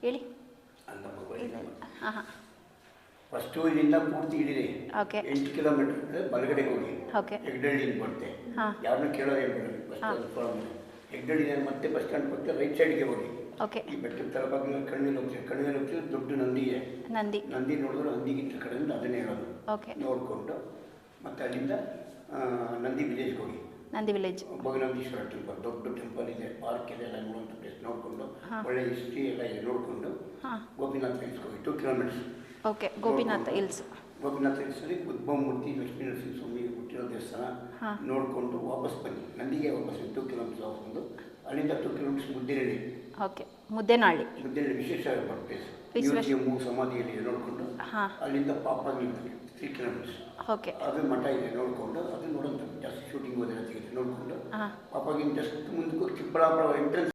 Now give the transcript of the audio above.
ಹೇಳಿ. ಅಲ್ಲಮ್ಮ ಹಾಂ ಹಾಂ ಫಸ್ಟು ಇಲ್ಲಿಂದ ಪೂರ್ತಿ ಹಿಡಿದೆ. ಓಕೆ 8 ಕಿಲೋಮೀಟರ್ ಬಲಗಡೆಗೆ ಹೋಗಿ ಓಕೆ ಹೆಗ್ಡಳ್ಳಿಯಿಂದ ಬರುತ್ತೆ. ಹಾಂ ಯಾರನ್ನೂ ಕೇಳೋದೇನು ಬೇಡ. ಫಸ್ಟ್ ಹೆಗ್ಡಳ್ಳಿನ ಮತ್ತೆ ಬಸ್ ಸ್ಟ್ಯಾಂಡ್ ಬರ್ತೆ ರೈಟ್ ಸೈಡ್ಗೆ ಹೋಗಿ ಓಕೆ ಈ ಬೆಟ್ಟದ ತಳಭಾಗ ಕಣ್ಣಿಗೆ ಹೋಗ್ತೀವಿ. ಕಣ್ಣಿಗೆ ಹೋಗ್ತೀವಿ ದೊಡ್ಡ ನಂದಿ ಇದೆ. ನಂದಿ ನೋಡಿದ್ರೆ ನಂದಿಗಿಂತ ಕಡೆಯಿಂದ ಅದನ್ನೇ ಹೇಳೋದು. ಓಕೆ ನೋಡಿಕೊಂಡು ಮತ್ತು ಅಲ್ಲಿಂದ ನಂದಿ ವಿಲೇಜ್ಗೆ ಹೋಗಿ ನಂದಿ ವಿಲೇಜ್ ಭೋಗನಂದೀಶ್ವರ ಟೆಂಪಲ್ ದೊಡ್ಡ ಟೆಂಪಲ್ ಇದೆ, ಪಾರ್ಕ್ ಇದೆ, ಎಲ್ಲ ನೋಡುವಂಥ ಪ್ಲೇಸ್ ನೋಡಿಕೊಂಡು ಒಳ್ಳೆ ಹಿಸ್ಟ್ರಿ ಎಲ್ಲ ಇದೆ ನೋಡಿಕೊಂಡು ಗೋಪಿನಾಥ ಹಿಲ್ಸ್ಗೆ ಹೋಗಿ 2 kilometres. Okay Gopinatha hills. Gopinatha ಹಿಲ್ಸಲ್ಲಿ ಉದ್ಭವಮೂರ್ತಿ ಲಕ್ಷ್ಮೀ ನರಸಿಂಹ ಸ್ವಾಮಿ ಹುಟ್ಟಿರೋ ದೇವಸ್ಥಾನ ನೋಡಿಕೊಂಡು ವಾಪಸ್ ಬನ್ನಿ. ನಂದಿಗೆ ವಾಪಸ್ 2 ಕಿಲೋಮೀಟರ್ಸ್ ಹೋಗ್ಕೊಂಡು ಅಲ್ಲಿಂದ 2 ಕಿಲೋಮೀಟರ್ಸ್ ಮುದ್ದೇನಹಳ್ಳಿ. ಓಕೆ ಮುದ್ದೇನಹಳ್ಳಿ ವಿಶೇಷ ಪ್ಲೇಸ್. ಮ್ಯೂಸಿಯಮ್ಮು ಸಮಾಧಿಯಲ್ಲಿ ನೋಡಿಕೊಂಡು ಅಲ್ಲಿಂದ ಪಾಪಾಗಿ 3 ಕಿಲೋಮೀಟರ್ಸ್. ಓಕೆ ಅದು ಮಠ ಇದೆ ನೋಡಿಕೊಂಡು ಅದು ನೋಡೋಂಥ ಜಾಸ್ತಿ ಶೂಟಿಂಗ್ ಹೋದ್ರೆ ನೋಡಿಕೊಂಡು ಪಾಪಾಗಿನ ಜಸ್ಟ್ ಮುಂದಕ್ಕೆ ಚಿಕ್ಕಬಳ್ಳಾಪುರ ಎಂಟ್ರೆನ್ಸ್